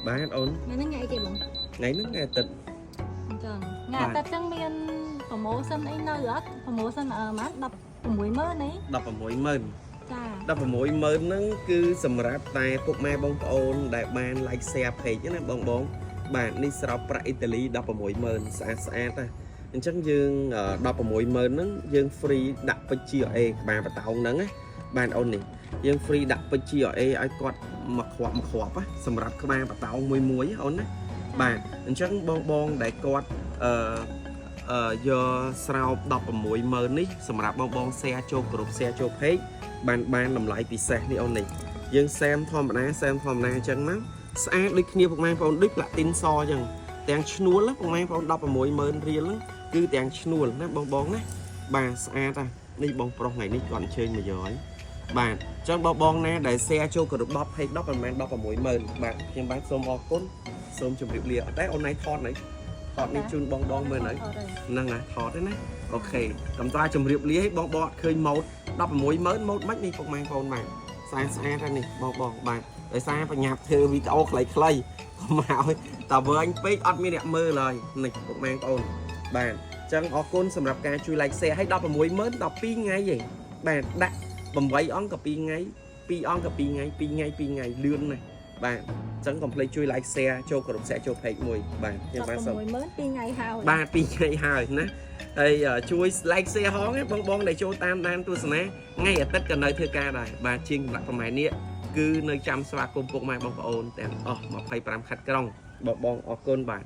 bán ôn ngày kì bằng ngày nó ngày tịch ngày tịch chẳng miên promotion ấy nơi ớt promotion ở mát đập mũi mơ đấy đập vào mũi mơn ចា 16 ហ្នឹងគឺសម្រាប់តែពុកម៉ែបងប្អូនដែលបាន like share page ណាបងបងបាទនេះស្រោបប្រាក់អ៊ីតាលី 160000 ស្អាតស្អាតណាអញ្ចឹងយើង 160000 ហ្នឹងយើង free ដាក់ពេជ្រ GA ក្បាលបតោងហ្នឹងណាបាទអូននេះយើង free ដាក់ពេជ្រ GA ឲ្យគាត់មកខ្វាប់ណាសម្រាប់ក្បាលបតោងមួយអូនណាបាទអញ្ចឹងបងបងដែលគាត់យកស្រោប 160000 នេះសម្រាប់បងបង share ចូលក្រុម share ចូល page បានតម្លៃពិសេសនេះអូននេះយើងសែមធម្មតាអញ្ចឹងមកស្អាតដូចគ្នាពុកម៉ែបងប្អូនដូច platin សអញ្ចឹងទាំងឈ្នួលពុកម៉ែបងប្អូន 160000 រៀលហ្នឹងគឺទាំងឈ្នួលណាបងបងណាបាទស្អាតនេះបងប្រុសថ្ងៃនេះគាត់អញ្ជើញមកយកហើយបាទអញ្ចឹងបងបងណាដែល share ចូលក្រុម 10 page 10 មិនមែន 160000 បាទខ្ញុំបាទសូមអរគុណសូមជម្រាបលាអត់តែអូនណៃថតនេះជូនបងមើលនៅហ្នឹងណាថតទេណាអូខេកំតាជម្រាបលាឲ្យបងបងអត់ឃើញម៉ូត 160000 ម៉ូតមិននេះពុកម៉ែបងប្អូនបាទស្អាតហើយនេះបងបាទដោយសារបញ្ញាប់ធ្វើវីដេអូខ្លីៗកុំឲ្យតើវែងពេកអត់មានអ្នកមើលឡើយនេះពុកម៉ែបងប្អូនបាទអញ្ចឹងអរគុណសម្រាប់ការជួយ like share ឲ្យ 160000 12ថ្ងៃឯងបាទដាក់8អង្គក៏2ថ្ងៃ2អង្គក៏2ថ្ងៃ2ថ្ងៃលឿនណាស់បាទអញ្ចឹងកុំភ្លេចជួយ like share ចូលក្រុម share ចូល page មួយបាទខ្ញុំបាទសូម 10000 2ថ្ងៃហើយបាទ 2ថ្ងៃហើយណាហើយជួយ like share ហងបងបងដែលចូលតាមដានទស្សនាថ្ងៃអាទិត្យក៏នៅធ្វើការដែរបាទជាងកម្លាំងប្រហែលនេះគឺនៅចាំស្វាគមន៍ពុកម៉ែបងប្អូនទាំងអស់25ខេត្តក្រុងបងអរគុណបាទ